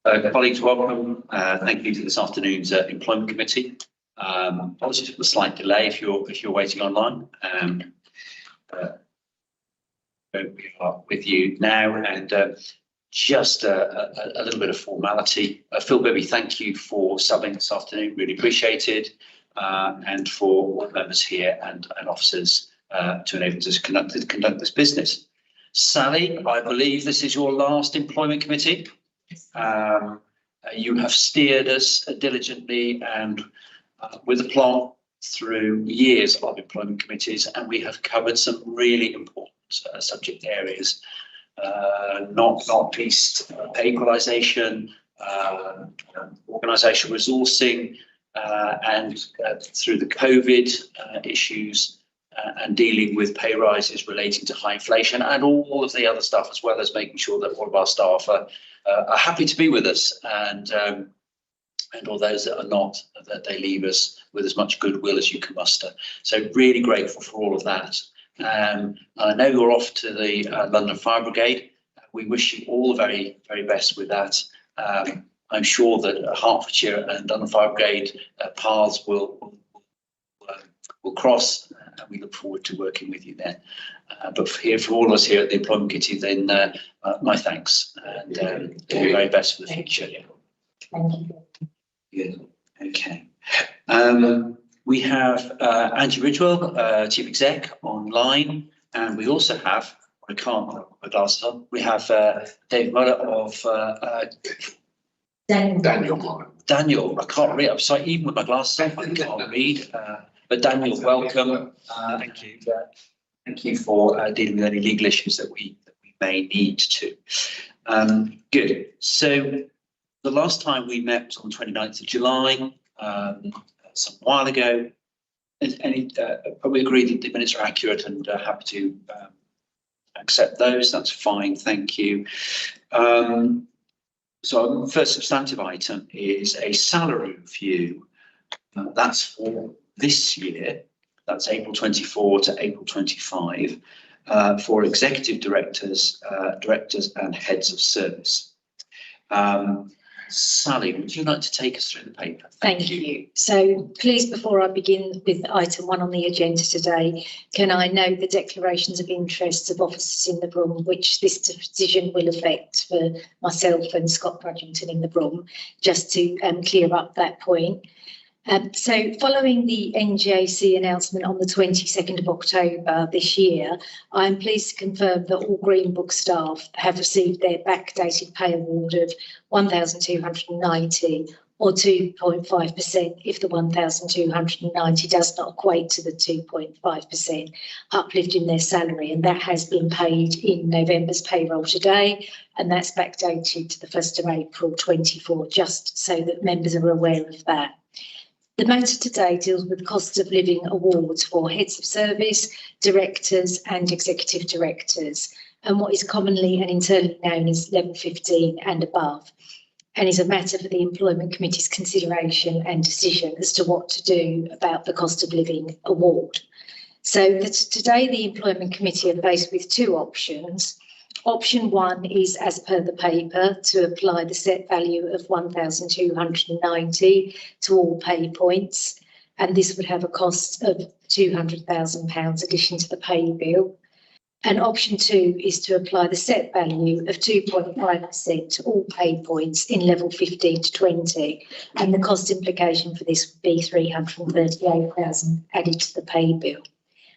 Colleagues, welcome. Thank you to this afternoon's Employment Committee. Apologies for the slight delay if you're waiting online. We are with you now, and just a little bit of formality. Phil Bibby, thank you for subbing this afternoon. Really appreciated, and for all members here and officers to enable us to conduct this business. Sally, I believe this is your last Employment Committee. You have steered us diligently and with aplomb through years of employment committees, and we have covered some really important subject areas, not least pay equalisation, organisational resourcing, and through the COVID issues, and dealing with pay rises relating to high inflation, and all of the other stuff, as well as making sure that all of our staff are happy to be with us, and all those that are not, that they leave us with as much goodwill as you can muster. So really grateful for all of that. I know you're off to the London Fire Brigade. We wish you all the very, very best with that. I'm sure that Hertfordshire and London Fire Brigade paths will cross, and we look forward to working with you there. But for all of us here at the Employment Committee, then my thanks, and all the very best for the future. Thank you. Good. Okay. We have Angie Ridgewell, Chief Exec, online, and we also have, I can't put my glasses on, we have Dave Muller of Daniel, I can't read, I'm sorry, even with my glasses on, I can't read. But Daniel, welcome. Thank you. Thank you for dealing with any legal issues that we may need to. Good. So the last time we met on the 29th of July, some while ago, we agreed that the minutes are accurate and happy to accept those. That's fine. Thank you. So our first substantive item is a salary review. That's for this year. That's April 24 to April 25 for executive directors, directors and heads of service. Sally, would you like to take us through the paper? Thank you. So please, before I begin with item 1 on the agenda today, can I note the declarations of interest of officers in the room, which this decision will affect for myself and Scott Brudgington in the room, just to clear up that point. So following the NGAC announcement on the 22nd of October this year, I'm pleased to confirm that all Green Book staff have received their backdated pay award of £1,290 or 2.5% if the 1,290 does not equate to the 2.5% uplift in their salary, and that has been paid in November's payroll today, and that's backdated to the 1st of April 24, just so that members are aware of that. The matter today deals with cost of living awards for heads of service, directors and executive directors, and what is commonly and internally known as level 15 and above, and is a matter for the Employment Committee's consideration and decision as to what to do about the cost of living award. So today the Employment Committee are faced with two options. Option 1 is, as per the paper, to apply the set value of 1,290 to all pay points, and this would have a cost of £200,000 addition to the pay bill. And option 2 is to apply the set value of 2.5% to all pay points in level 15 to 20, and the cost implication for this would be £338,000 added to the pay bill.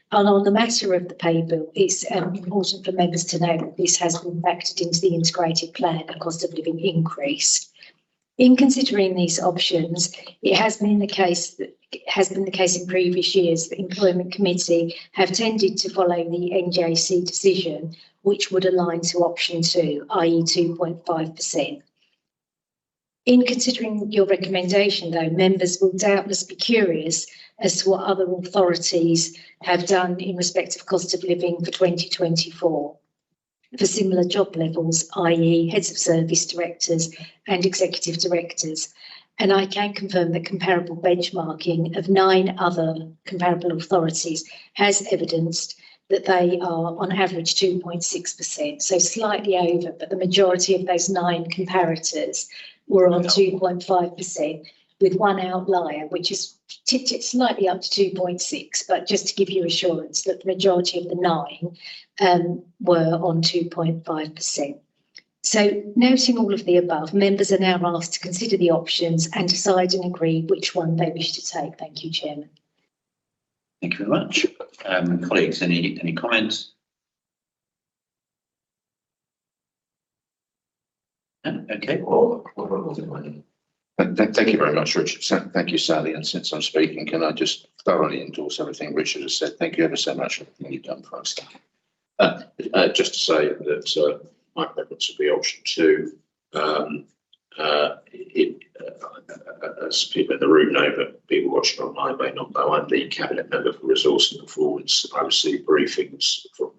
And on the matter of the pay bill, it's important for members to know that this has been factored into the integrated plan, a cost of living increase. In considering these options, it has been the case in previous years that the Employment Committee have tended to follow the NJC decision, which would align to option 2, i.e. 2.5%. In considering your recommendation, though, members will doubtless be curious as to what other authorities have done in respect of cost of living for 2024 for similar job levels, i.e. heads of service, directors and executive directors. And I can confirm that comparable benchmarking of 9 other comparable authorities has evidenced that they are on average 2.6%, so slightly over, but the majority of those 9 comparators were on 2.5%, with one outlier, which is tipped it slightly up to 2.6, but just to give you assurance that the majority of the 9 were on 2.5%. So, noting all of the above, members are now asked to consider the options and decide and agree which one they wish to take. Thank you, Chairman. Thank you very much. Colleagues, any comments? No? Okay. Thank you very much, Richard. Thank you, Sally. And since I'm speaking, can I just thoroughly endorse everything Richard has said? Thank you ever so much for everything you've done for us. Just to say that my preference would be option 2. As people in the room know, but people watching online may not know, I'm the Cabinet Member for Resource and Performance. I receive briefings from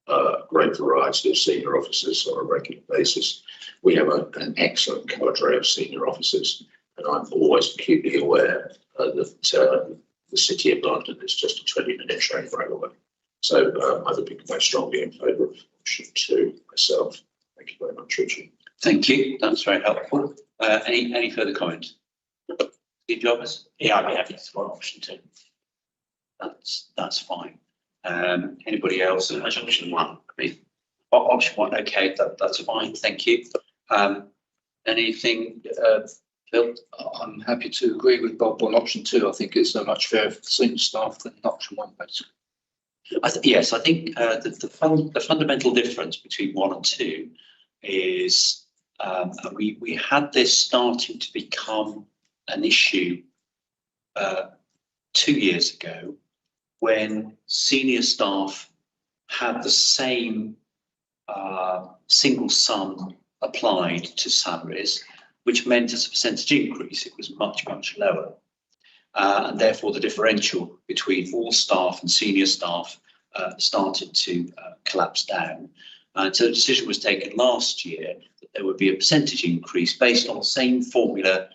a great variety of senior officers on a regular basis. We have an excellent cadre of senior officers, and I'm always acutely aware that the City of London is just a 20-minute train ride away. So I would be very strongly in favour of option 2 myself. Thank you very much, Richard. Thank you. That's very helpful. Any further comments? Steve Jobbers? Yeah, I'd be happy to support option 2. That's fine. Anybody else? Option 1. Option 1. Okay, that's fine. Thank you. Anything, Phil? I'm happy to agree with Bob on option 2. I think it's so much fairer for senior staff than option 1, basically. Yes, I think the fundamental difference between 1 and 2 is we had this starting to become an issue 2 years ago when senior staff had the same single sum applied to salaries, which meant as a percentage increase, it was much, much lower. And therefore, the differential between all staff and senior staff started to collapse down. And so the decision was taken last year that there would be a percentage increase based on the same formula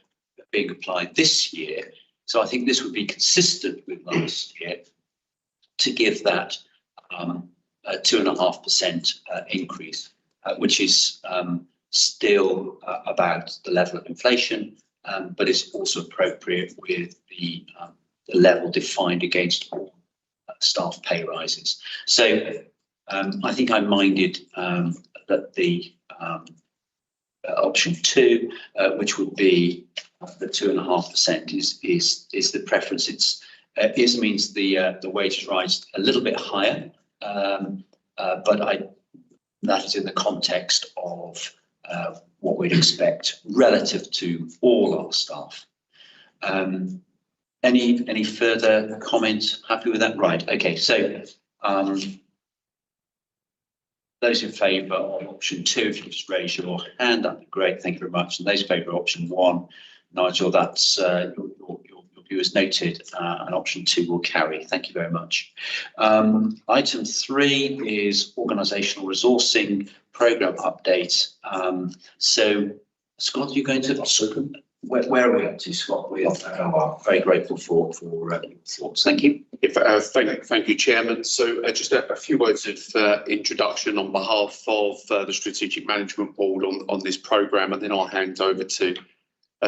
being applied this year. So I think this would be consistent with last year to give that a 2.5% increase, which is still about the level of inflation, but it's also appropriate with the level defined against all staff pay rises. So I think I'm minded that the option 2, which would be the 2.5%, is the preference. It means the wages rise a little bit higher, but that is in the context of what we'd expect relative to all our staff. Any further comments? Happy with that? Right. Okay. So those in favour of option 2, if you just raise your hand, that'd be great. Thank you very much. And those in favour of option 1, Nigel, that's your view is noted, and option 2 will carry. Thank you very much. Item 3 is organisational resourcing programme update. So, Scott, are you going to? Where are we up to, Scott? We are very grateful for your thoughts. Thank you. Thank you, Chairman. So just a few words of introduction on behalf of the Strategic Management Board on this programme, and then I'll hand over to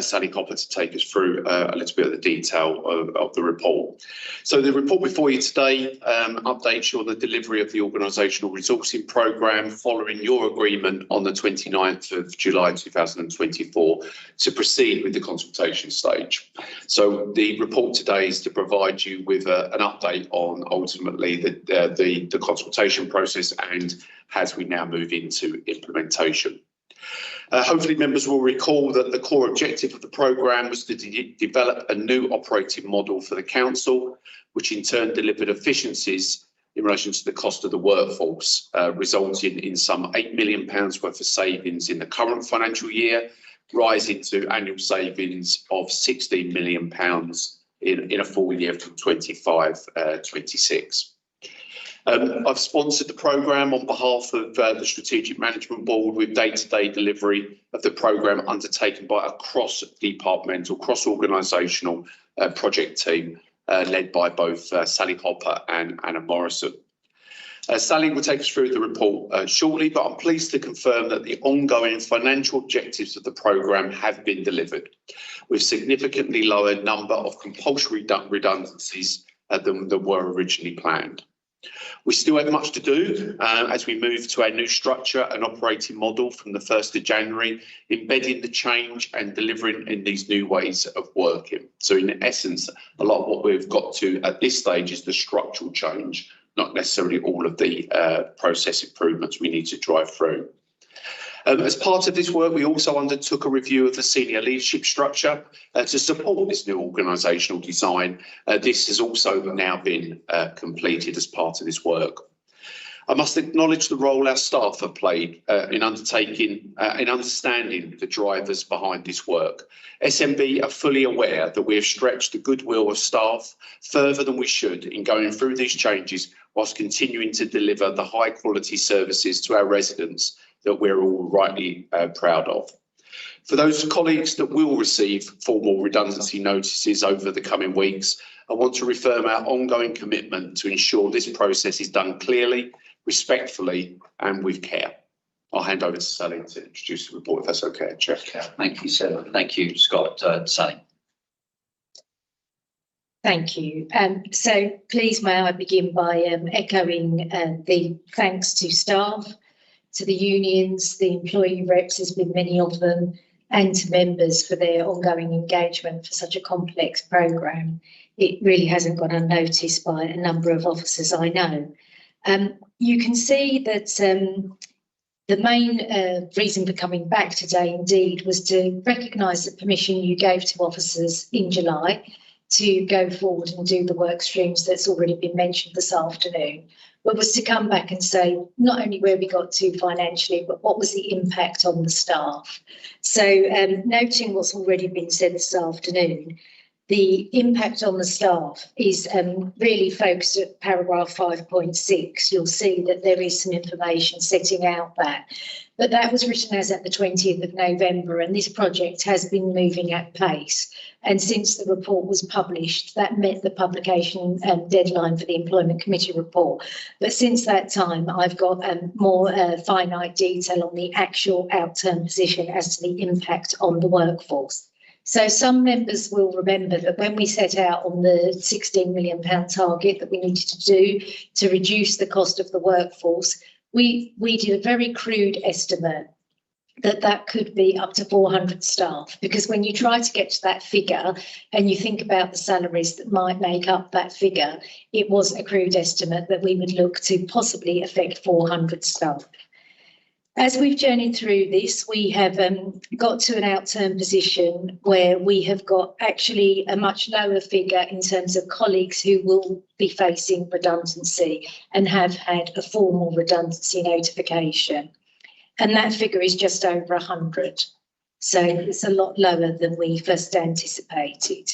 Sally Copper to take us through a little bit of the detail of the report. So the report before you today updates you on the delivery of the organisational resourcing programme following your agreement on the 29th of July 2024 to proceed with the consultation stage. So the report today is to provide you with an update on ultimately the consultation process and as we now move into implementation. Hopefully members will recall that the core objective of the programme was to develop a new operating model for the council, which in turn delivered efficiencies in relation to the cost of the workforce, resulting in some £8 million worth of savings in the current financial year, rising to annual savings of £16 million in a full year from 25-26. I've sponsored the programme on behalf of the Strategic Management Board with day-to-day delivery of the programme undertaken by a cross-departmental, cross-organisational project team led by both Sally Hopper and Anna Morrison. Sally will take us through the report shortly, but I'm pleased to confirm that the ongoing financial objectives of the programme have been delivered, with significantly lower number of compulsory redundancies than were originally planned. We still have much to do as we move to our new structure and operating model from the 1st of January, embedding the change and delivering in these new ways of working. So in essence, a lot of what we've got to at this stage is the structural change, not necessarily all of the process improvements we need to drive through. As part of this work, we also undertook a review of the senior leadership structure to support this new organisational design. This has also now been completed as part of this work. I must acknowledge the role our staff have played in understanding the drivers behind this work. SMB are fully aware that we have stretched the goodwill of staff further than we should in going through these changes whilst continuing to deliver the high quality services to our residents that we're all rightly proud of. For those colleagues that will receive formal redundancy notices over the coming weeks, I want to reaffirm our ongoing commitment to ensure this process is done clearly, respectfully and with care. I'll hand over to Sally to introduce the report, if that's okay, Chair. Thank you, Sarah. Thank you, Scott. Sally. Thank you. So please may I begin by echoing the thanks to staff, to the unions, the employee reps, there's been many of them, and to members for their ongoing engagement for such a complex programme. It really hasn't gone unnoticed by a number of officers I know. You can see that the main reason for coming back today indeed was to recognise the permission you gave to officers in July to go forward and do the work streams that's already been mentioned this afternoon, but was to come back and say not only where we got to financially, but what was the impact on the staff. So noting what's already been said this afternoon, the impact on the staff is really focused at paragraph 5.6. You'll see that there is some information setting out that. But that was written as at the 20th of November, and this project has been moving at pace. And since the report was published, that met the publication deadline for the Employment Committee report. But since that time, I've got more finite detail on the actual outturn position as to the impact on the workforce. So some members will remember that when we set out on the £16 million target that we needed to do to reduce the cost of the workforce, we did a very crude estimate that could be up to 400 staff, because when you try to get to that figure and you think about the salaries that might make up that figure, it was a crude estimate that we would look to possibly affect 400 staff. As we've journeyed through this, we have got to an outturn position where we have got actually a much lower figure in terms of colleagues who will be facing redundancy and have had a formal redundancy notification. And that figure is just over 100. So it's a lot lower than we first anticipated.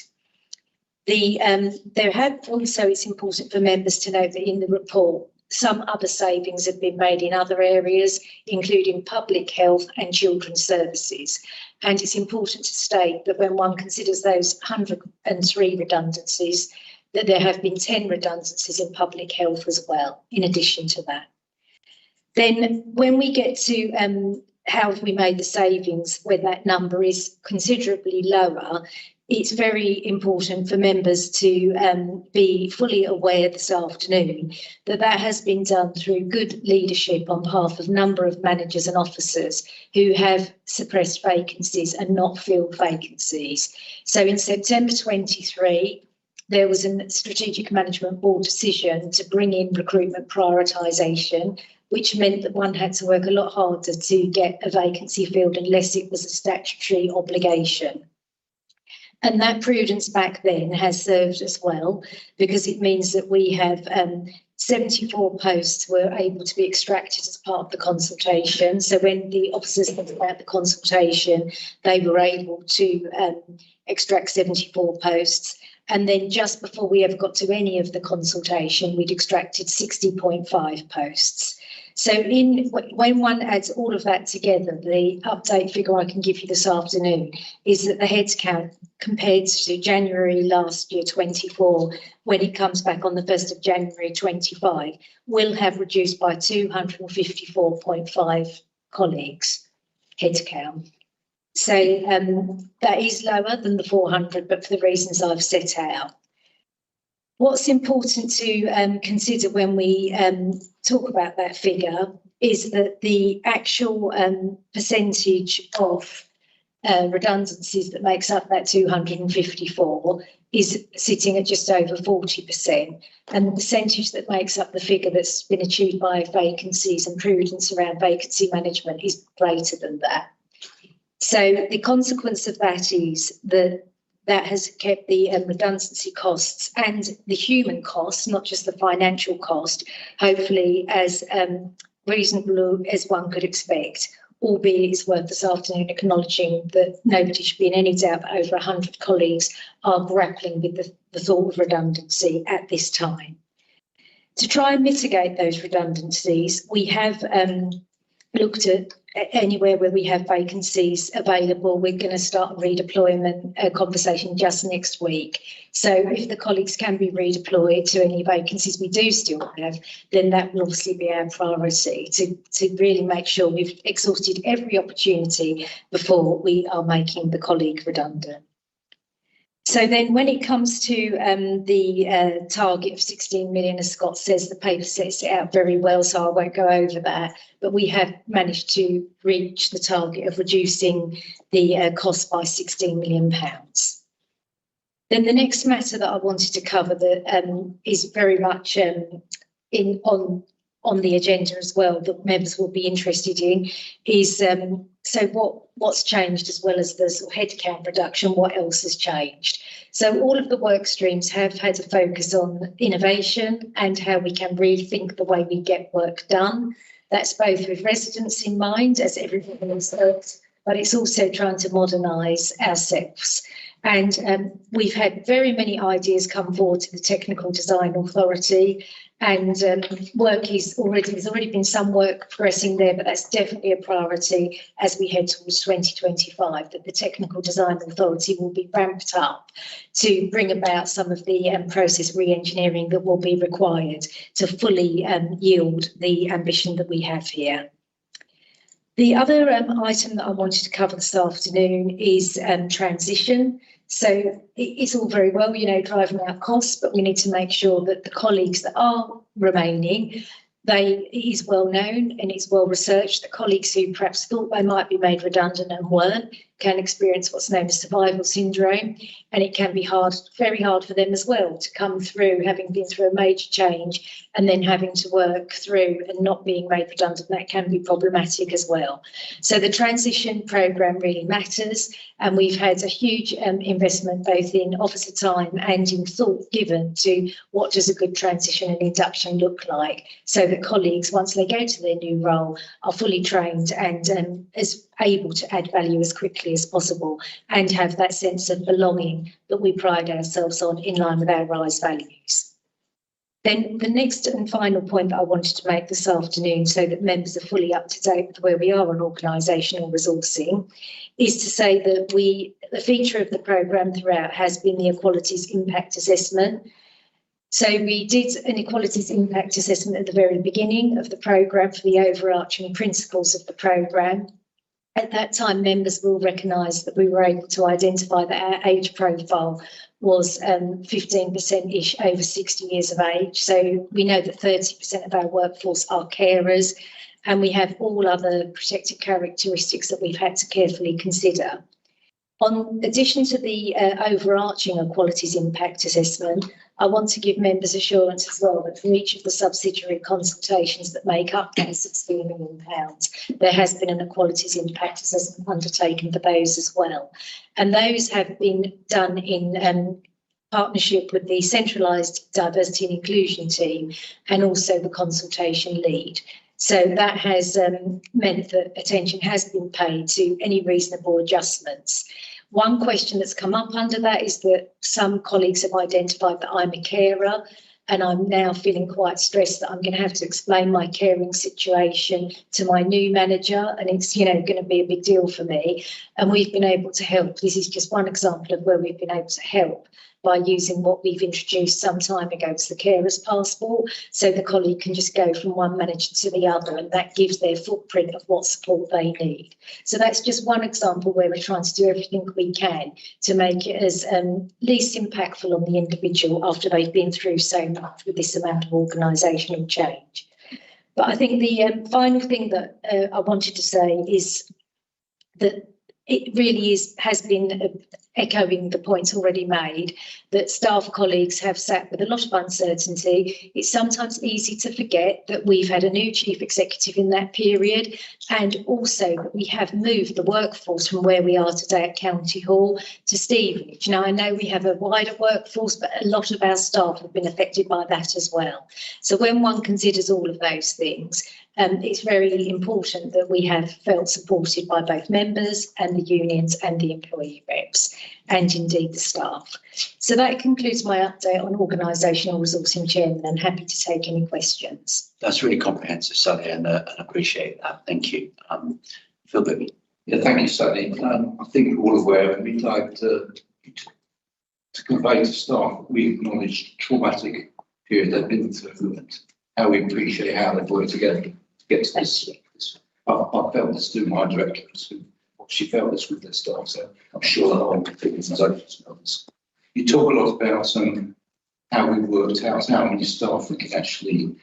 There have also, it's important for members to note that in the report, some other savings have been made in other areas, including public health and children's services. And it's important to state that when one considers those 103 redundancies, that there have been 10 redundancies in public health as well, in addition to that. Then when we get to how have we made the savings, where that number is considerably lower, it's very important for members to be fully aware this afternoon that that has been done through good leadership on behalf of a number of managers and officers who have suppressed vacancies and not filled vacancies. So in September 23, there was a Strategic Management Board decision to bring in recruitment prioritisation, which meant that one had to work a lot harder to get a vacancy filled unless it was a statutory obligation. And that prudence back then has served us well, because it means that we have 74 posts were able to be extracted as part of the consultation. So when the officers thought about the consultation, they were able to extract 74 posts. And then just before we ever got to any of the consultation, we'd extracted 60.5 posts. So when one adds all of that together, the update figure I can give you this afternoon is that the headcount compared to January last year, 24, when it comes back on the 1st of January 25, will have reduced by 254.5 colleagues headcount. So that is lower than the 400, but for the reasons I've set out. What's important to consider when we talk about that figure is that the actual percentage of redundancies that makes up that 254 is sitting at just over 40%, and the percentage that makes up the figure that's been achieved by vacancies and prudence around vacancy management is greater than that. So the consequence of that is that has kept the redundancy costs and the human costs, not just the financial cost, hopefully as reasonable as one could expect. Albeit it's worth this afternoon acknowledging that nobody should be in any doubt that over 100 colleagues are grappling with the thought of redundancy at this time. To try and mitigate those redundancies, we have looked at anywhere where we have vacancies available. We're going to start a redeployment conversation just next week. So if the colleagues can be redeployed to any vacancies we do still have, then that will obviously be our priority to really make sure we've exhausted every opportunity before we are making the colleague redundant. So then when it comes to the target of 16 million, as Scott says, the paper sets it out very well, so I won't go over that, but we have managed to reach the target of reducing the cost by £16 million. Then the next matter that I wanted to cover that is very much on the agenda as well that members will be interested in is so what's changed, as well as the sort of headcount reduction, what else has changed? So all of the work streams have had a focus on innovation and how we can rethink the way we get work done. That's both with residents in mind, as everyone has said, but it's also trying to modernise ourselves. And we've had very many ideas come forward to the Technical Design Authority, and there's already been some work progressing there, but that's definitely a priority as we head towards 2025, that the Technical Design Authority will be ramped up to bring about some of the process re-engineering that will be required to fully yield the ambition that we have here. The other item that I wanted to cover this afternoon is transition. So it's all very well, driving out costs, but we need to make sure that the colleagues that are remaining, it is well known and it's well researched that colleagues who perhaps thought they might be made redundant and weren't can experience what's known as survival syndrome, and it can be very hard for them as well to come through having been through a major change and then having to work through and not being made redundant. That can be problematic as well. So the transition programme really matters, and we've had a huge investment both in officer time and in thought given to what does a good transition and induction look like, so that colleagues, once they go to their new role, are fully trained and as able to add value as quickly as possible and have that sense of belonging that we pride ourselves on in line with our RISE values. Then the next and final point that I wanted to make this afternoon, so that members are fully up to date with where we are on organisational resourcing, is to say that the feature of the programme throughout has been the Equalities Impact Assessment. So we did an Equalities Impact Assessment at the very beginning of the programme for the overarching principles of the programme. At that time, members will recognise that we were able to identify that our age profile was 15%-ish over 60 years of age. So we know that 30% of our workforce are carers, and we have all other protected characteristics that we've had to carefully consider. In addition to the overarching Equalities Impact Assessment, I want to give members assurance as well that for each of the subsidiary consultations that make up that £16 million, there has been an Equalities Impact Assessment undertaken for those as well. And those have been done in partnership with the centralised diversity and inclusion team and also the consultation lead. So that has meant that attention has been paid to any reasonable adjustments. One question that's come up under that is that some colleagues have identified that I'm a carer, And I'm now feeling quite stressed that I'm going to have to explain my caring situation to my new manager, and it's, going to be a big deal for me. And we've been able to help. This is just one example of where we've been able to help by using what we've introduced some time ago as the carer's passport. So the colleague can just go from one manager to the other, and that gives their footprint of what support they need. So that's just one example where we're trying to do everything we can to make it as least impactful on the individual after they've been through so much with this amount of organisational change. But I think the final thing that I wanted to say is that it really has been echoing the points already made, that staff colleagues have sat with a lot of uncertainty. It's sometimes easy to forget that we've had a new chief executive in that period, and also that we have moved the workforce from where we are today at County Hall to Stevenage. Now, I know we have a wider workforce, but a lot of our staff have been affected by that as well. So when one considers all of those things, it's very important that we have felt supported by both members and the unions and the employee reps, and indeed the staff. So that concludes my update on organisational resourcing, Chairman. I'm happy to take any questions. That's really comprehensive, Sally, and appreciate that. Thank you. Phil Bibby. Yeah, thank you, Sally. I think we're all aware, and we'd like to convey to staff we acknowledge the traumatic period they've been through and how we appreciate how they've worked together to get to this. I felt this through my director, she felt this with their staff, so I'm sure that I'll fit this as others. You talk a lot about how we worked out how many staff we can actually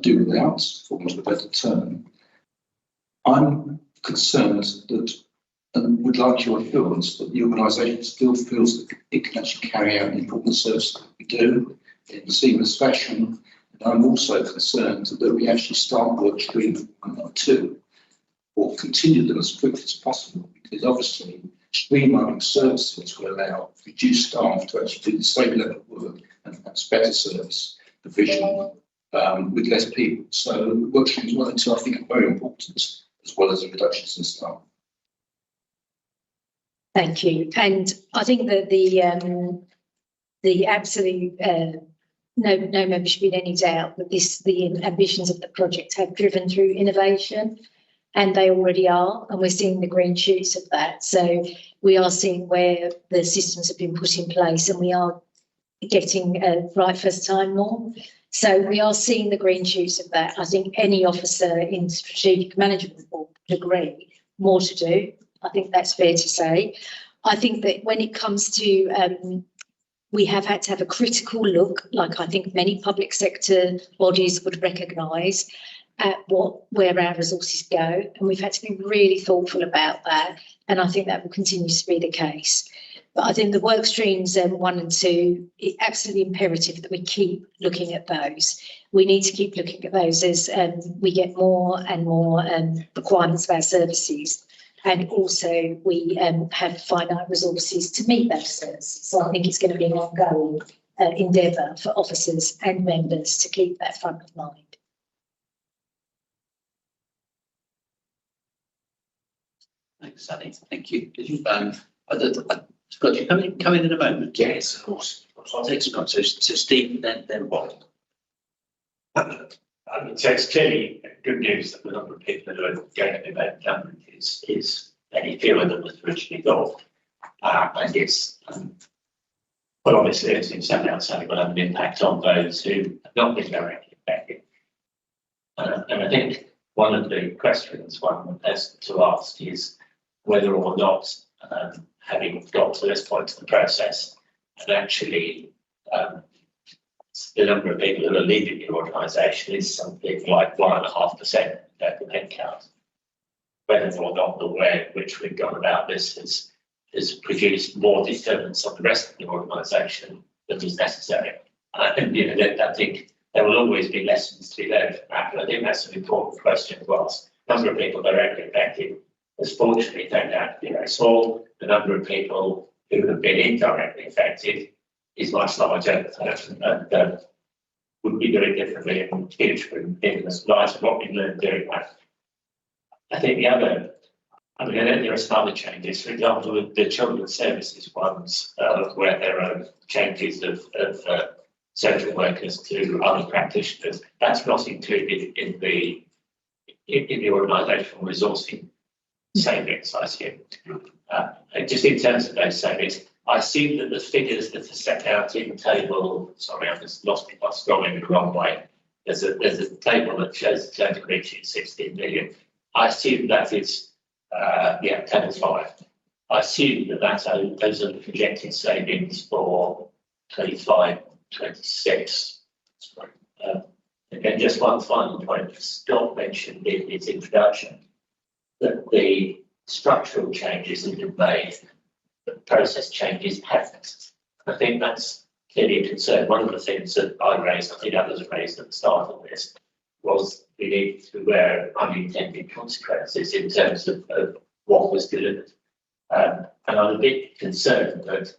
do without, for want of a better term. I'm concerned that, and would like your assurance that the organisation still feels that it can actually carry out the important service that we do in a seamless fashion. And I'm also concerned that we actually start work stream 1 or 2, or continue them as quickly as possible, because obviously streamlining services will allow reduced staff to actually do the same level of work and perhaps better service provision with less people. So work streams 1 and 2 I think are very important, as well as the reductions in staff. Thank you. And I think that the absolute no member should be in any doubt that the ambitions of the project have driven through innovation, and they already are, and we're seeing the green shoots of that. So we are seeing where the systems have been put in place, and we are getting right first time more. So we are seeing the green shoots of that. I think any officer in strategic management would agree, more to do. I think that's fair to say. I think that when it comes to we have had to have a critical look, like I think many public sector bodies would recognise, at where our resources go, and we've had to be really thoughtful about that, and I think that will continue to be the case. But I think the work streams 1 and 2, it's absolutely imperative that we keep looking at those. We need to keep looking at those as we get more and more requirements of our services, and also we have finite resources to meet those services. So I think it's going to be an ongoing endeavour for officers and members to keep that front of mind. Thanks, Sally. Thank you. Did you, Scott, you come in a moment? Yes, of course. I'll take some time. So Steve, then what? So it's clearly good news that the number of people who are going to be made redundant is any fewer than was originally thought. And it's, well, obviously, as you said outside, will have an impact on those who have not been directly affected. And I think one of the questions one has to ask is whether or not, having got to this point in the process, and actually the number of people who are leaving the organisation is something like 1.5% of the headcount. Whether or not the way in which we've gone about this has produced more disturbance on the rest of the organisation than is necessary. And I think, I think there will always be lessons to be learned from that, but I think that's an important question to ask. The number of people directly affected has fortunately turned out to be very small. The number of people who have been indirectly affected is much larger and would be doing differently in the future in light of what we've learned doing that. I think the other, I mean, there are some other changes. For example, the children's services ones, where there are changes of social workers to other practitioners. That's not included in the organisational resourcing savings, I assume. Just in terms of those savings, I assume that the figures that are set out in table, sorry, I've just lost it by scrolling the wrong way. There's a table that shows the total reaching 16 million. I assume that is, table 5. I assume that those are the projected savings for 25, 26. And just one final point, Scott mentioned in his introduction that the structural changes have been made, the process changes haven't. I think that's clearly a concern. One of the things that I raised, I think others raised at the start of this, was we need to be aware of unintended consequences in terms of what was delivered. And I'm a bit concerned that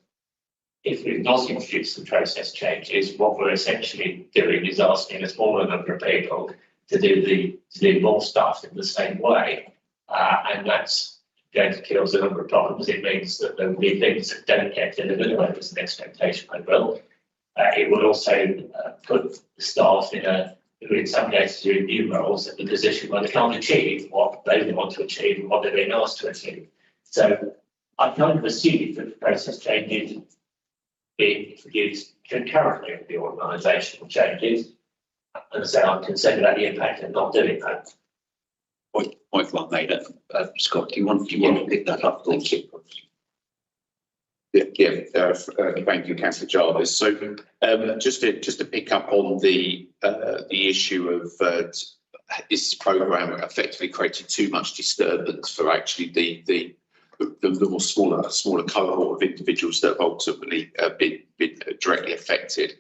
if we've not introduced the process changes, what we're essentially doing is asking a smaller number of people to do more stuff in the same way. And that's going to kill a number of problems. It means that there will be things that don't get delivered, whether it's an expectation they will. It will also put the staff who in some cases are in new roles in the position where they can't achieve what they want to achieve and what they're being asked to achieve. So I kind of assume that the process changes being introduced concurrently with the organisational changes. And so I'm concerned about the impact of not doing that. Point well made. Scott, do you want to pick that up? Thank you. Thank you, Councillor Jarvis. So just to pick up on the issue of this programme effectively created too much disturbance for actually the more smaller cohort of individuals that have ultimately been directly affected.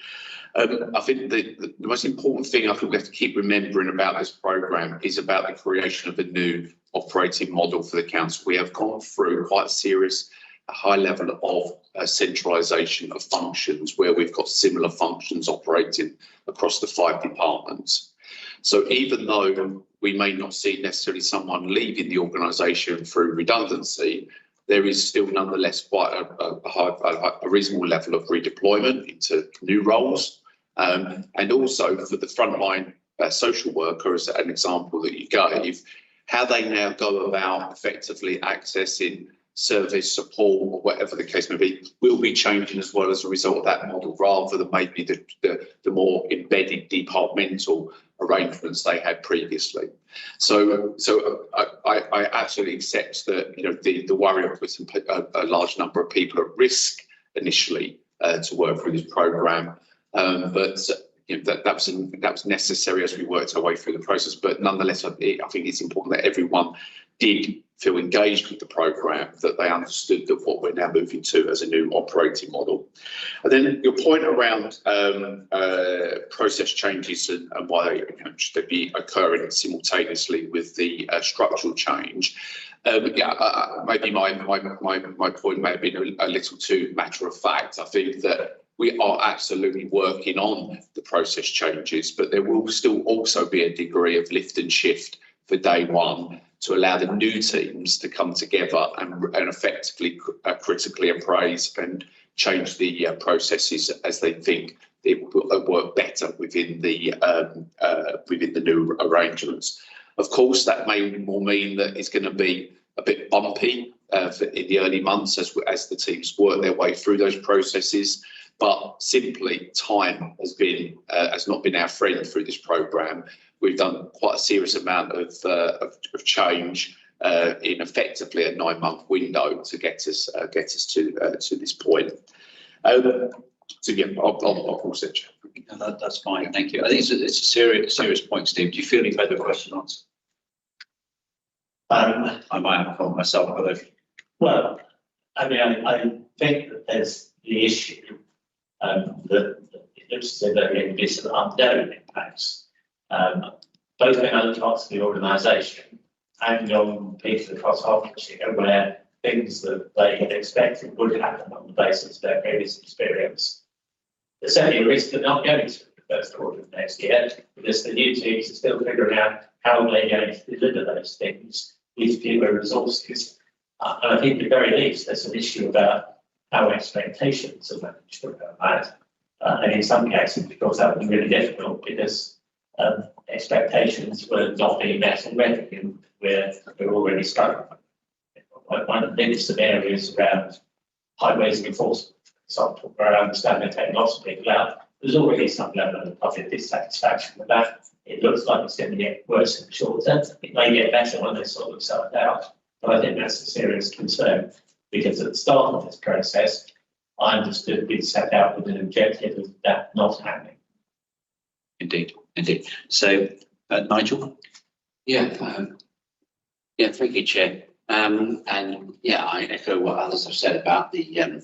I think the most important thing I think we have to keep remembering about this programme is about the creation of a new operating model for the council. We have gone through quite a high level of centralisation of functions where we've got similar functions operating across the 5 departments. So even though we may not see necessarily someone leaving the organisation through redundancy, there is still nonetheless quite a reasonable level of redeployment into new roles. And also for the frontline social worker, as an example that you gave, how they now go about effectively accessing service support or whatever the case may be will be changing as well as a result of that model, rather than maybe the more embedded departmental arrangements they had previously. So I absolutely accept that the worry of putting a large number of people at risk initially to work through this programme, but that was necessary as we worked our way through the process. But nonetheless, I think it's important that everyone did feel engaged with the programme, that they understood that what we're now moving to as a new operating model. And then your point around process changes and why should they be occurring simultaneously with the structural change. Maybe my point may have been a little too matter of fact. I think that we are absolutely working on the process changes, but there will still also be a degree of lift and shift for day one to allow the new teams to come together and effectively critically appraise and change the processes as they think it will work better within the new arrangements. Of course, that may mean that it's going to be a bit bumpy in the early months as the teams work their way through those processes. But simply, time has not been our friend through this programme. We've done quite a serious amount of change in effectively a 9-month window to get us to this point. So yeah, I'll pause it. No, that's fine. Thank you. I think it's a serious point, Steve. Do you feel any further questions? I might have called myself. Well, I mean, I think that there's the issue that it looks as if there are going to be some unknown impacts, both in other parts of the organisation and on people across Hertfordshire, where things that they had expected would happen on the basis of their previous experience. There's certainly a risk of not going through the first quarter of next year, because the new teams are still figuring out how they're going to deliver those things with fewer resources. And I think at the very least, there's an issue about how expectations are managed around that. And in some cases, because that was really difficult because expectations were not being met already, and we're already struggling. One of the biggest areas around highways and enforcement, for example, where I understand they take lots of people out. There's already some level of public dissatisfaction with that. It looks like it's going to get worse in the short term. It may get better when they sort themselves out, but I think that's a serious concern because at the start of this process, I understood we'd set out with an objective of that not happening. Indeed, indeed. So, Nigel? Yeah, thank you, Chair. And yeah, I echo what others have said about the,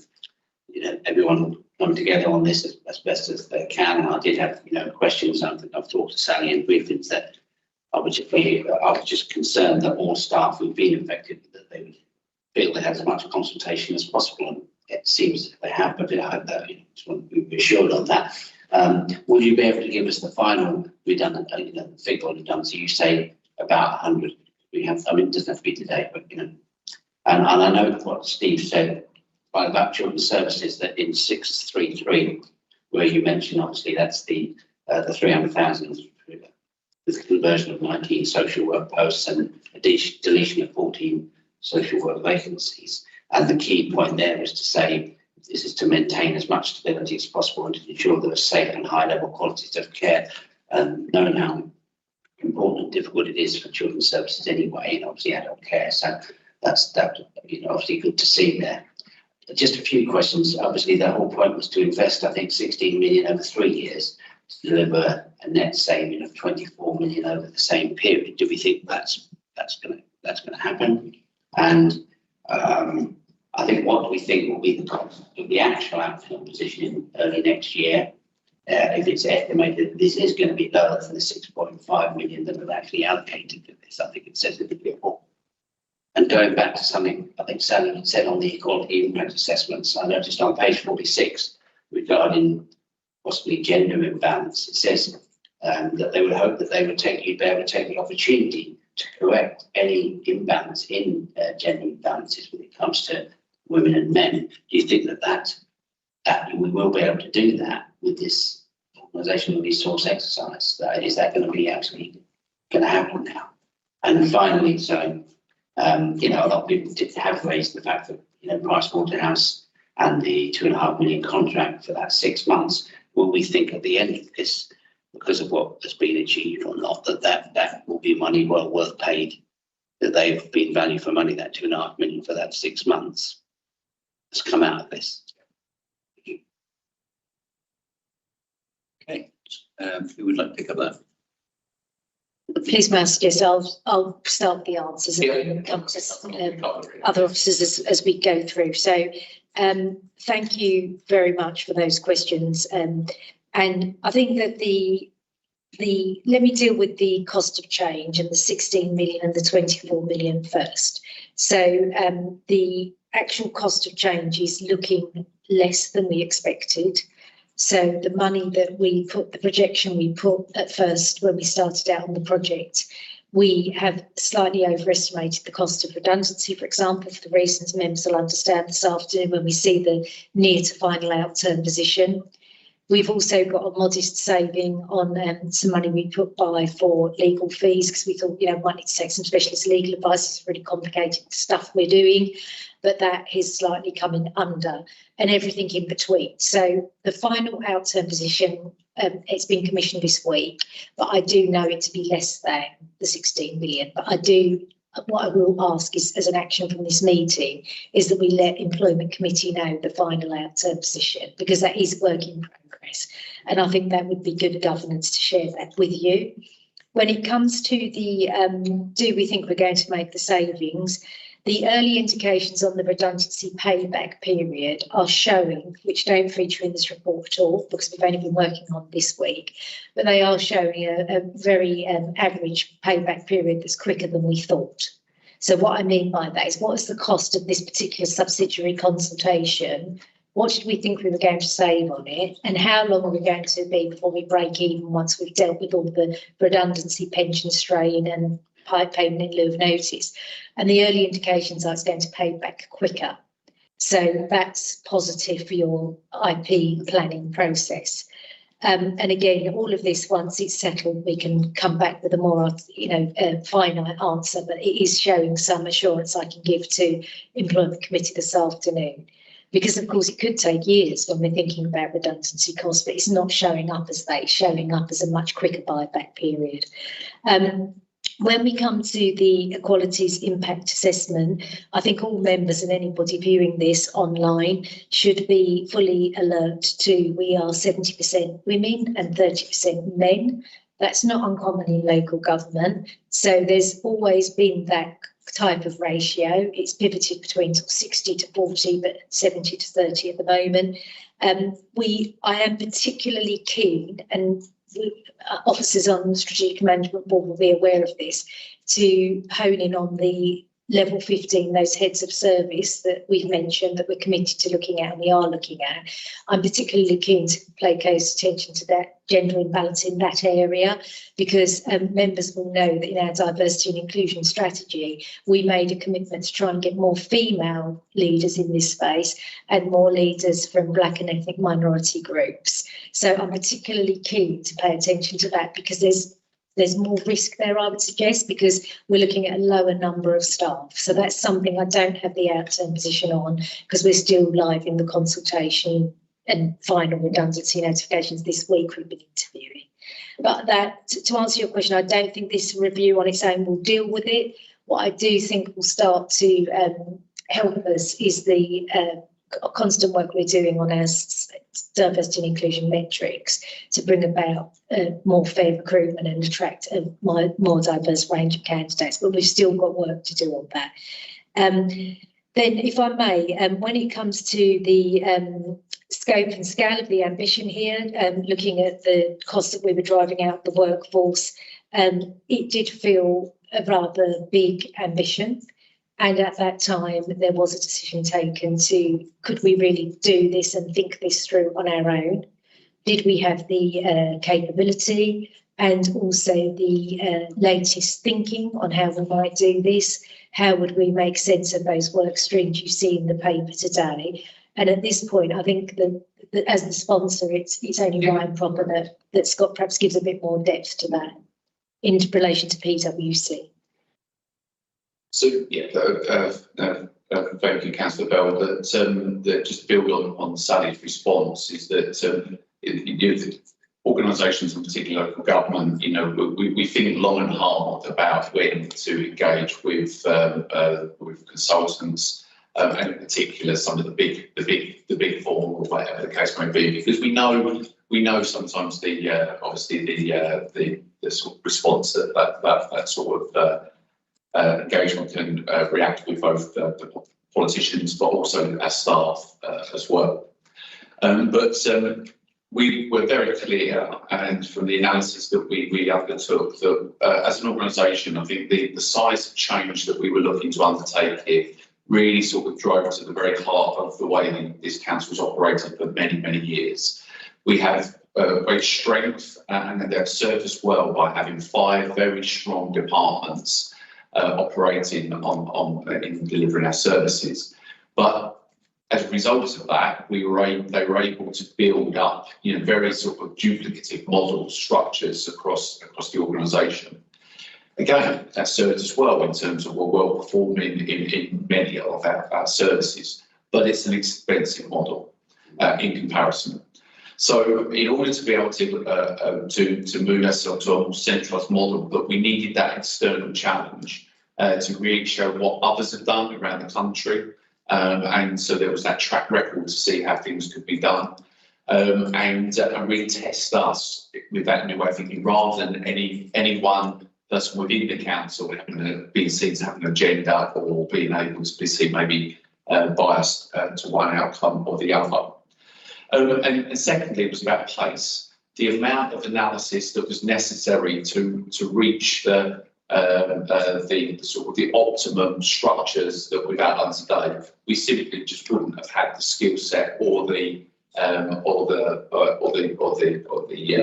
everyone coming together on this as best as they can. And I did have, questions. I've talked to Sally in briefings that I was just concerned that all staff who've been affected, that they would feel they had as much consultation as possible. And it seems that they have, but I hope that just want to be assured on that. Would you be able to give us the final redundant, figure on redundancy? You say about 100. We have, it doesn't have to be today, but and I know what Steve said about children's services, that in 633, where you mentioned obviously that's the 300,000 with the conversion of 19 social work posts and a deletion of 14 social work vacancies. And the key point there is to say this is to maintain as much stability as possible and to ensure there are safe and high level qualities of care, knowing how important and difficult it is for children's services anyway, and obviously adult care. So that's obviously good to see there. Just a few questions. Obviously, the whole point was to invest, I think, 16 million over 3 years to deliver a net saving of 24 million over the same period. Do we think that's going to happen? And I think what do we think will be the cost of the actual outcome position in early next year? If it's estimated this is going to be lower than the 6.5 million that we've actually allocated to this, I think it says in the report. And going back to something I think Sally said on the equality impact assessments, I noticed on page 46 regarding possibly gender imbalance, it says that they would hope that they would be able to take the opportunity to correct any imbalance in gender imbalances when it comes to women and men. Do you think that we will be able to do that with this organisational resource exercise? Is that going to be actually going to happen now? And finally, so a lot of people have raised the fact that Price Waterhouse and the 2.5 million contract for that 6 months. Will we think at the end of this, because of what has been achieved or not, that will be money well worth paid, that they've been value for money, that 2.5 million for that 6 months has come out of this? Okay. Who would like to pick up that? Please, may I suggest I'll start the answers and then come to other officers as we go through. So thank you very much for those questions. And I think that let me deal with the cost of change and the 16 million and the 24 million first. So the actual cost of change is looking less than we expected. So the money that the projection we put at first when we started out on the project, we have slightly overestimated the cost of redundancy, for example, for the reasons members will understand this afternoon when we see the near to final outturn position. We've also got a modest saving on some money we put by for legal fees because we thought, might need to take some specialist legal advice. It's really complicated stuff we're doing, but that is slightly coming under and everything in between. So the final outturn position, it's been commissioned this week, but I do know it to be less than the 16 million. But what I will ask is, as an action from this meeting, is that we let Employment Committee know the final outturn position, because that is work in progress. And I think that would be good governance to share that with you. When it comes to the, do we think we're going to make the savings? The early indications on the redundancy payback period are showing, which don't feature in this report at all, because we've only been working on this week, but they are showing a very average payback period that's quicker than we thought. So what I mean by that is, what is the cost of this particular subsidiary consultation? What did we think we were going to save on it? And how long are we going to be before we break even once we've dealt with all the redundancy, pension strain and payment in lieu of notice? And the early indications are it's going to pay back quicker. So that's positive for your IP planning process. And again, all of this, once it's settled, we can come back with a more, finite answer, but it is showing some assurance I can give to Employment Committee this afternoon. Because, of course, it could take years when we're thinking about redundancy costs, but it's not showing up as that, it's showing up as a much quicker buyback period. When we come to the Equalities Impact Assessment, I think all members and anybody viewing this online should be fully alert to we are 70% women and 30% men. That's not uncommon in local government. So there's always been that type of ratio. It's pivoted between 60 to 40, but 70 to 30 at the moment. I am particularly keen, and officers on the Strategic Management Board will be aware of this, to hone in on the level 15, those heads of service that we've mentioned that we're committed to looking at and we are looking at. I'm particularly keen to pay close attention to that gender imbalance in that area, because members will know that in our diversity and inclusion strategy, we made a commitment to try and get more female leaders in this space and more leaders from Black and ethnic minority groups. So I'm particularly keen to pay attention to that, because there's more risk there, I would suggest, because we're looking at a lower number of staff. So that's something I don't have the outturn position on, because we're still live in the consultation and final redundancy notifications this week we've been interviewing. But that, to answer your question, I don't think this review on its own will deal with it. What I do think will start to help us is the constant work we're doing on our diversity and inclusion metrics to bring about more fair recruitment and attract a more diverse range of candidates. But we've still got work to do on that. Then, if I may, when it comes to the scope and scale of the ambition here, looking at the cost that we were driving out the workforce, it did feel a rather big ambition. And at that time, there was a decision taken to, could we really do this and think this through on our own? Did we have the capability and also the latest thinking on how we might do this? How would we make sense of those work streams you see in the paper today? And at this point, I think that as the sponsor, it's only right and proper that Scott perhaps gives a bit more depth to that in relation to PwC. So thank you, Councillor Bell. That just build on Sally's response is that organisations, in particular local government, we think long and hard about when to engage with consultants, and in particular some of the big four, or whatever the case may be, because we know sometimes the sort of response that sort of engagement can react with both the politicians, but also our staff as well. But we were very clear, and from the analysis that we undertook, that as an organisation, I think the size of change that we were looking to undertake here really sort of drove to the very heart of the way this council's operated for many, many years. We have great strength, and they've served us well by having 5 very strong departments operating in delivering our services. But as a result of that, they were able to build up, very sort of duplicative model structures across the organisation. Again, that served us well in terms of we're well performing in many of our services, but it's an expensive model in comparison. So in order to be able to move ourselves to a more centralised model, but we needed that external challenge to really show what others have done around the country. And so there was that track record to see how things could be done, and really test us with that new way of thinking, rather than any one person within the council being seen to have an agenda or being able to be seen maybe biased to one outcome or the other. And secondly, it was about pace. The amount of analysis that was necessary to reach the sort of the optimum structures that we've outlined today, we simply just wouldn't have had the skill set or the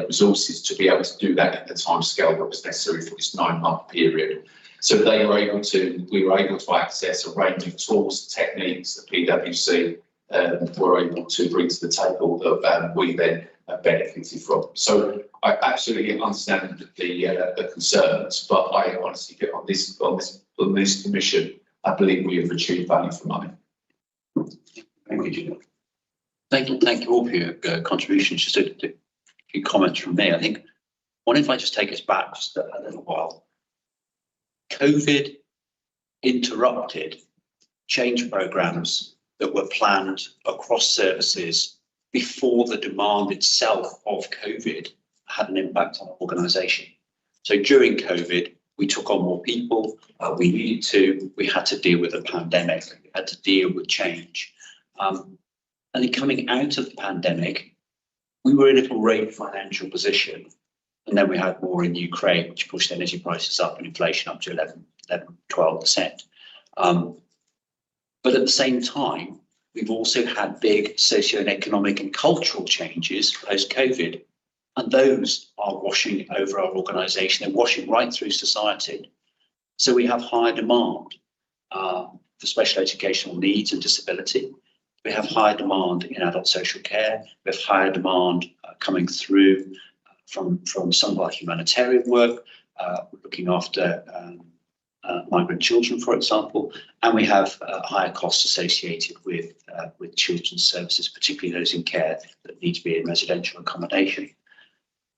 resources to be able to do that in the time scale that was necessary for this 9-month period. So we were able to access a range of tools, techniques that PwC were able to bring to the table that we then benefited from. So I absolutely understand the concerns, but I honestly get on this commission, I believe we have achieved value for money. Thank you, Gina. Thank you all for your contributions. Just a few comments from me. I think, what if I just take us back just a little while? COVID interrupted change programs that were planned across services before the demand itself of COVID had an impact on our organisation. So during COVID, we took on more people, we had to deal with a pandemic, we had to deal with change. And then coming out of the pandemic, we were in a great financial position. And then we had war in Ukraine, which pushed energy prices up and inflation up to 12%. But at the same time, we've also had big socio-economic and cultural changes post-COVID. And those are washing over our organisation. They're washing right through society. So we have higher demand for special educational needs and disability. We have higher demand in adult social care. We have higher demand coming through from some of our humanitarian work, looking after migrant children, for example, and we have higher costs associated with children's services, particularly those in care that need to be in residential accommodation.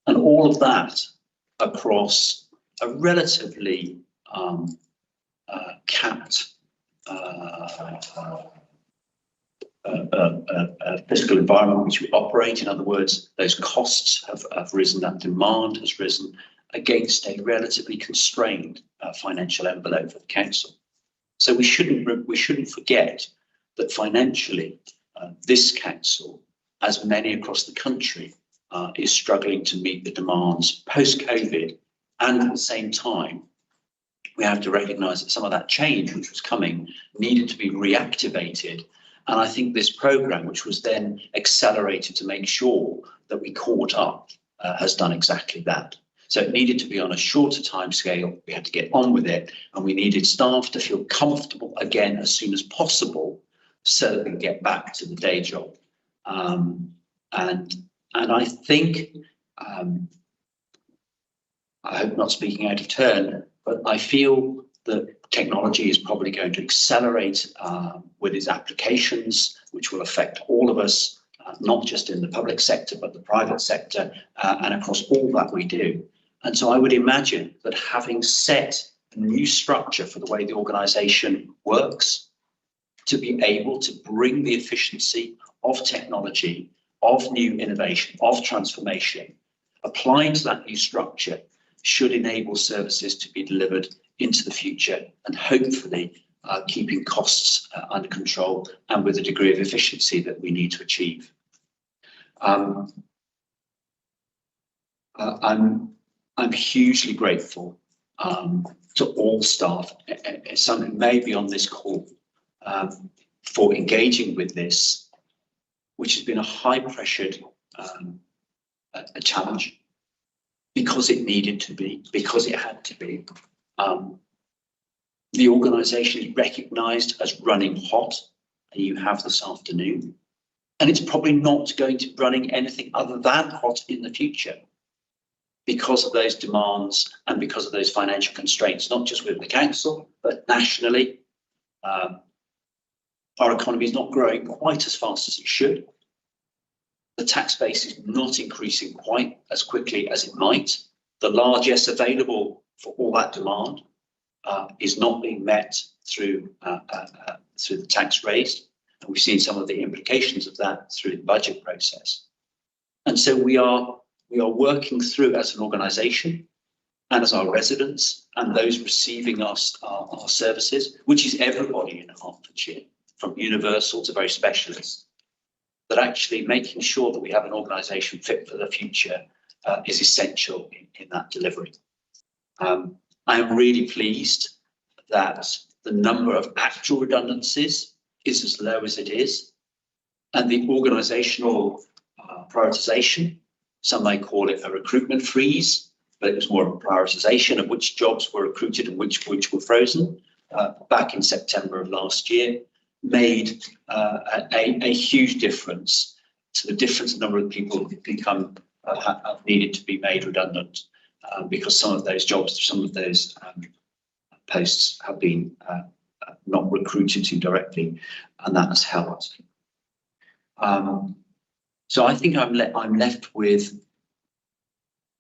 And all of that across a relatively capped fiscal environment in which we operate. In other words, those costs have risen, that demand has risen against a relatively constrained financial envelope for the council. So we shouldn't forget that financially, this council, as many across the country, is struggling to meet the demands post-COVID, and at the same time, we have to recognise that some of that change which was coming needed to be reactivated. And I think this programme, which was then accelerated to make sure that we caught up, has done exactly that. So it needed to be on a shorter timescale. We had to get on with it, and we needed staff to feel comfortable again as soon as possible, so that we can get back to the day job. And I think, I hope not speaking out of turn, but I feel that technology is probably going to accelerate with its applications, which will affect all of us, not just in the public sector, but the private sector, and across all that we do. And so I would imagine that having set a new structure for the way the organisation works, to be able to bring the efficiency of technology, of new innovation, of transformation, applying to that new structure should enable services to be delivered into the future, and hopefully keeping costs under control and with a degree of efficiency that we need to achieve. I'm hugely grateful to all staff, some who may be on this call, for engaging with this, which has been a high-pressured a challenge, because it needed to be, because it had to be. The organisation is recognised as running hot, and you have this afternoon, and it's probably not going to be running anything other than hot in the future, because of those demands and because of those financial constraints, not just within the council, but nationally. Our economy is not growing quite as fast as it should. The tax base is not increasing quite as quickly as it might. The largesse available for all that demand is not being met through the tax raised. And we've seen some of the implications of that through the budget process. And so we are working through, as an organisation and as our residents and those receiving our services, which is everybody in Hertfordshire, from universal to very specialist, that actually making sure that we have an organisation fit for the future is essential in that delivery. I am really pleased that the number of actual redundancies is as low as it is, and the organisational prioritisation, some may call it a recruitment freeze, but it was more of a prioritisation of which jobs were recruited and which were frozen back in September of last year, made a huge difference to the different number of people who become have needed to be made redundant because some of those jobs, some of those posts have been not recruited to directly, and that has helped. So I think I'm left with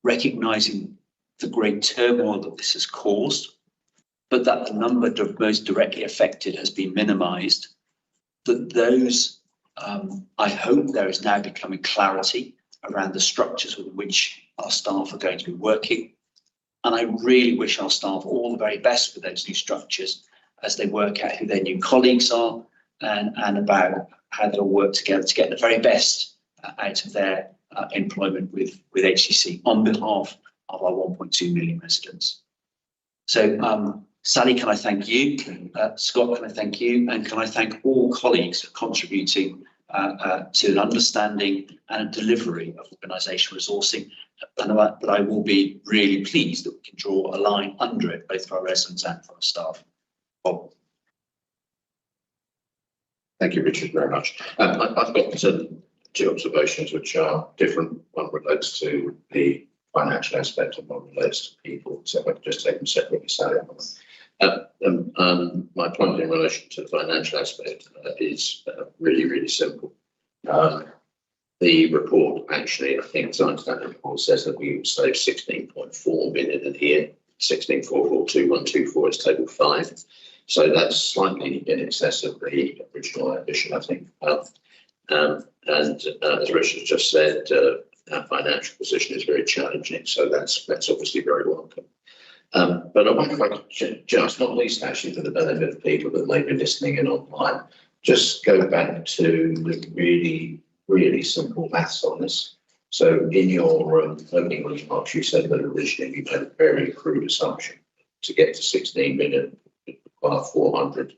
recognising the great turmoil that this has caused, but that the number most directly affected has been minimised. That those, I hope there is now becoming clarity around the structures with which our staff are going to be working. And I really wish our staff all the very best with those new structures as they work out who their new colleagues are and about how they'll work together to get the very best out of their employment with HCC on behalf of our 1.2 million residents. So Sally, can I thank you? Scott, can I thank you? And can I thank all colleagues for contributing to an understanding and a delivery of organisational resourcing, and that I will be really pleased that we can draw a line under it, both for our residents and for our staff. Bob. Thank you, Richard, very much. I've got two observations which are different. One relates to the financial aspect and one relates to people. So if I could just take them separately, Sally. My point in relation to the financial aspect is really, really simple. The report actually, I think the scientific report says that we would save 16.4 million in here. 16,442,124 is table 5. So that's slightly in excess of the original ambition, I think. And as Richard just said, our financial position is very challenging. So that's obviously very welcome. But I wonder if I could just, not least actually for the benefit of people that may be listening in online, just go back to the really, really simple maths on this. So in your opening remarks, you said that originally you made a very crude assumption to get to 16 million, require 400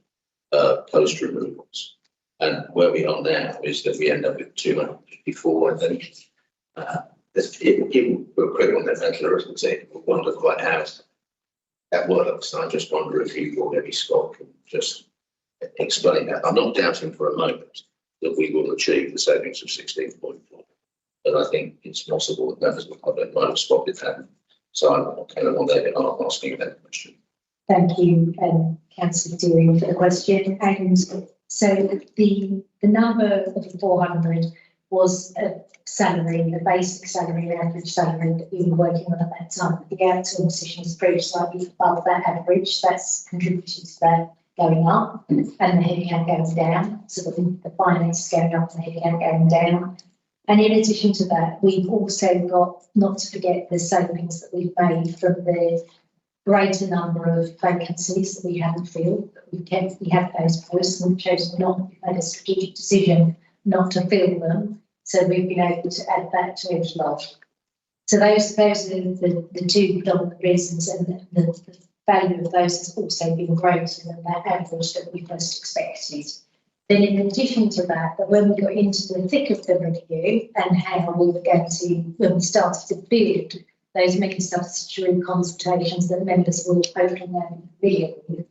post removals. And where we are now is that we end up with 254. And then people who are quick on their mental arithmetic will wonder quite how that works. And I just wonder if you or maybe Scott can just explain that. I'm not doubting for a moment that we will achieve the savings of 16.4. But I think it's possible that members of the public might have spotted that. So I'm kind of on there asking that question. Thank you, Councillor Deering, for the question. And so the number of 400 was a salary, the basic salary, the average salary that we were working on at that time. The actual position is pretty slightly above that average. That's contributed to that going up and the headcount going down. So the finance is going up and the headcount going down. And in addition to that, we've also got, not to forget, the savings that we've made from the greater number of vacancies that we haven't filled. We have those posts and we've chosen not, we've made a strategic decision not to fill them. So we've been able to add that to each lot. So those are the two predominant reasons, and the value of those has also been greater than that average that we first expected. Then in addition to that, but when we got into the thick of the review and how we were going to, when we started to build those many subsidiary consultations that members will open and familiar with,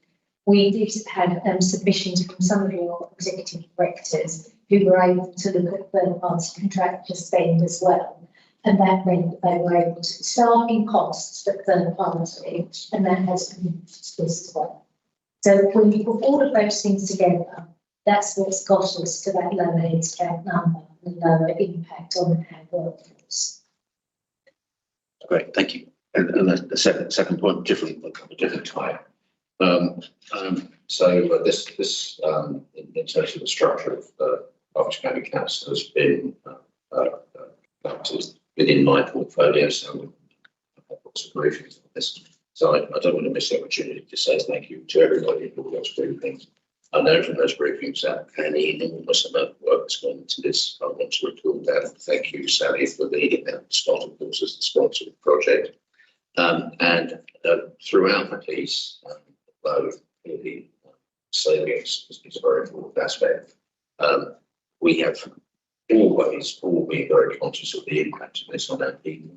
we did have submissions from some of your executive directors who were able to look at third-party contractor spend as well. And that meant that they were able to staffing costs for third party, and that has been discussed as well. So when you put all of those things together, that's what's got us to that lower headcount number and lower impact on our workforce. Great, thank you. And the second point, different type. So this in terms of the structure of Berkshire County Council has been within my portfolio, so I've got some briefings on this. So I don't want to miss the opportunity to say thank you to everybody who those briefings. I know from those briefings that an enormous amount of work has gone into this. I want to record that. Thank you, Sally, for leading that. Scott, of course, as the sponsor of the project. And throughout the piece, though the savings is a very important aspect, we have always all been very conscious of the impact of this on our people.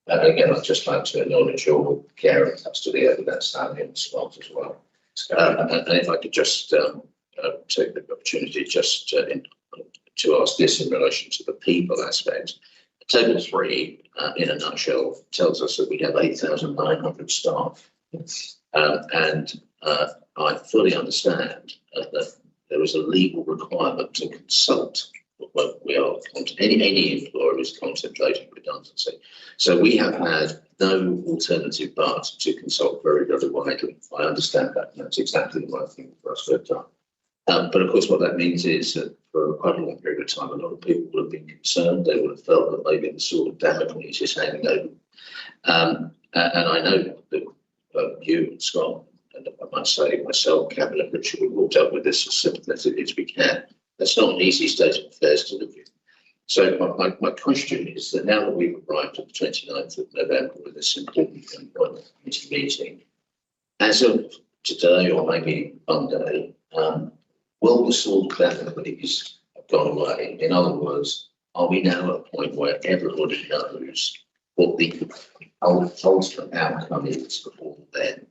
Again, I'd just like to acknowledge your care and custody over that salary and spot as well. And if I could just take the opportunity just to ask this in relation to the people aspect. Table 3, in a nutshell, tells us that we have 8,900 staff. And I fully understand that there is a legal requirement to consult when we are, any employer is contemplating redundancy. So we have had no alternative but to consult very, very widely. I understand that, and that's exactly the right thing for us to have done. But of course, what that means is that for quite a long period of time, a lot of people would have been concerned. They would have felt that maybe the sort of Damocles is hanging over. And I know that you and Scott, and I must say myself, Cabinet Richard, we've all dealt with this as sympathetically as we can. That's not an easy state of affairs to live with. So my question is that now that we've arrived at the 29th of November with this important employment committee meeting, as of today or maybe Monday, will the sort of Damocles have gone away? In other words, are we now at a point where everybody knows what the ultimate outcome is before then?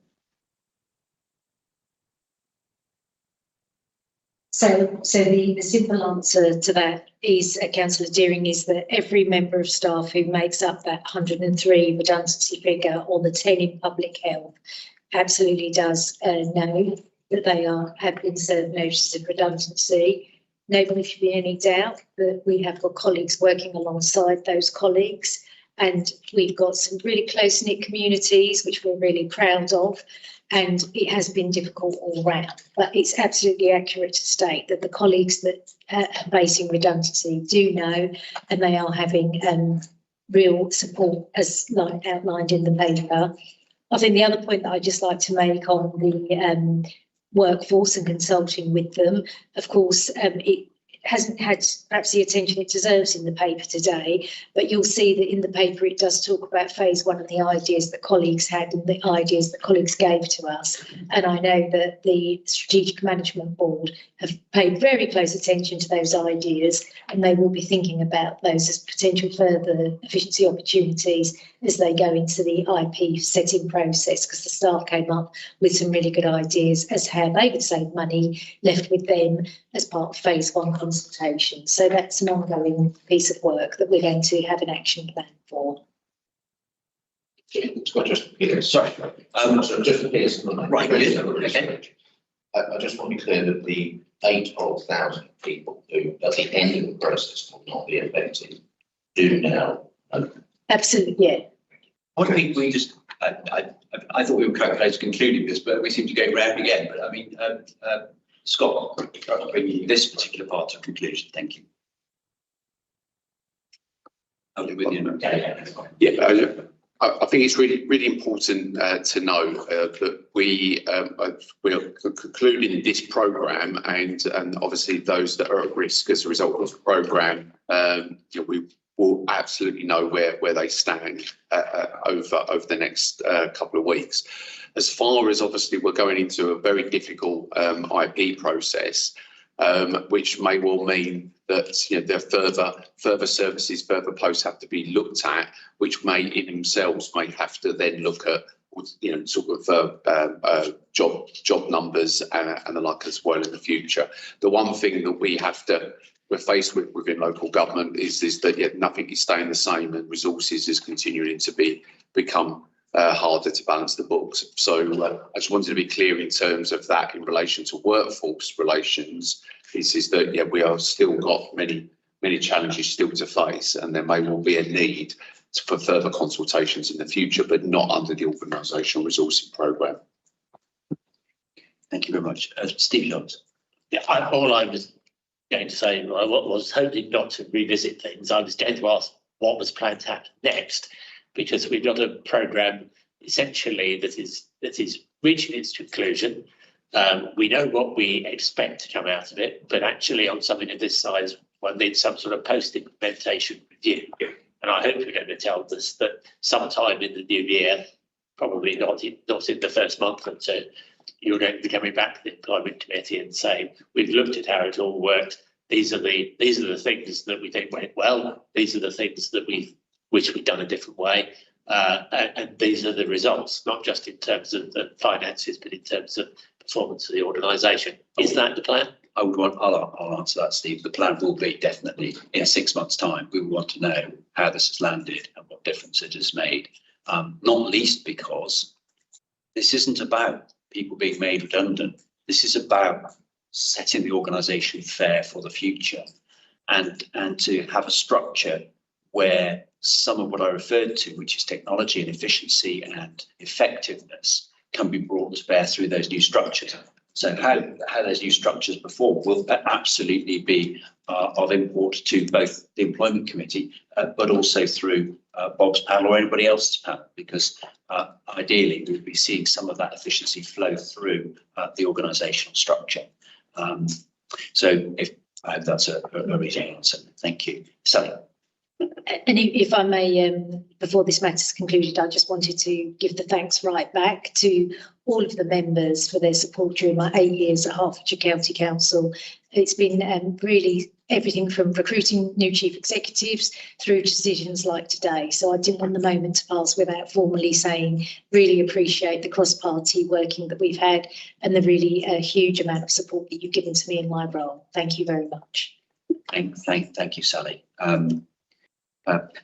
So the simple answer to that is, Councillor Deering, is that every member of staff who makes up that 103 redundancy figure or the 10 in public health absolutely does know that they have been served notices of redundancy. Nobody should be in any doubt that we have got colleagues working alongside those colleagues, and we've got some really close-knit communities which we're really proud of. And it has been difficult all round, but it's absolutely accurate to state that the colleagues that are facing redundancy do know, and they are having real support as outlined in the paper. I think the other point that I'd just like to make on the workforce and consulting with them, of course, it hasn't had perhaps the attention it deserves in the paper today, but you'll see that in the paper it does talk about phase 1 and the ideas that colleagues had and the ideas that colleagues gave to us. And I know that the Strategic Management Board have paid very close attention to those ideas, and they will be thinking about those as potential further efficiency opportunities as they go into the IP setting process, because the staff came up with some really good ideas as how they would save money left with them as part of phase 1 consultation. So that's an ongoing piece of work that we're going to have an action plan for. Scott, just just Right, okay. I just want to be clear that the 8,000 people who at the end of the process will not be affected do now. Absolutely, yeah. I think we just, I thought we were quite close to concluding this, but we seem to go round again. But I mean, Scott, I'll bring this particular part to conclusion. Thank you. I'll be with you. Yeah, I think it's really important to know that we are concluding this programme, and obviously those that are at risk as a result of the programme, we will absolutely know where they stand over the next couple of weeks. As far as obviously we're going into a very difficult IP process, which may well mean that there are further services, further posts have to be looked at, which may in themselves may have to then look at sort of job numbers and the like as well in the future. The one thing that we're faced with within local government is that nothing is staying the same, and resources is continuing to become harder to balance the books. So I just wanted to be clear in terms of that in relation to workforce relations. Is that we are still got many challenges still to face, and there may well be a need for further consultations in the future, but not under the organisational resourcing programme. Thank you very much. Steve Jones. Yeah, all I was going to say, I was hoping not to revisit things. I was going to ask what was planned to happen next, because we've got a programme essentially that is reaching its conclusion. We know what we expect to come out of it, but actually on something of this size, one needs some sort of post-implementation review. And I hope you're going to tell us that sometime in the new year, probably not in the first month or two, you're going to be coming back to the Employment Committee and saying, we've looked at how it all worked. These are the things that we think went well. These are the things that we wish we'd done a different way. And these are the results, not just in terms of the finances, but in terms of performance of the organisation. Is that the plan? I would want, I'll answer that, Steve. The plan will be definitely in 6 months' time. We will want to know how this has landed and what difference it has made. Not least because this isn't about people being made redundant. This is about setting the organisation fair for the future, and to have a structure where some of what I referred to, which is technology and efficiency and effectiveness, can be brought to bear through those new structures. So how those new structures perform will absolutely be of import to both the employment committee, but also through Bob's panel or anybody else's panel, because ideally we'll be seeing some of that efficiency flow through the organisational structure. So I hope that's a reasonable answer. Thank you. Sally. And if I may, before this matter is concluded, I just wanted to give the thanks right back to all of the members for their support during my 8 years at Hertfordshire County Council. It's been really everything from recruiting new chief executives through to decisions like today. So I didn't want the moment to pass without formally saying really appreciate the cross-party working that we've had and the really huge amount of support that you've given to me in my role. Thank you very much. Thank you, Sally.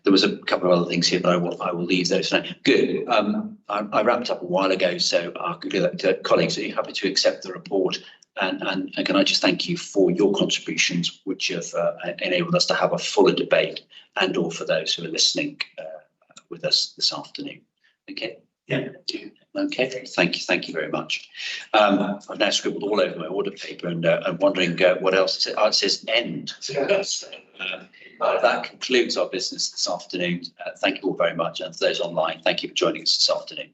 There was a couple of other things here, but I will leave those now. Good. I wrapped up a while ago, so I'll give that to colleagues. Are you happy to accept the report? And can I just thank you for your contributions, which have enabled us to have a fuller debate, and or for those who are listening with us this afternoon. Okay. Yeah. Okay. Thank you very much. I've now scribbled all over my order paper and I'm wondering what else it says. Oh, it says end. That concludes our business this afternoon. Thank you all very much, and for those online, thank you for joining us this afternoon.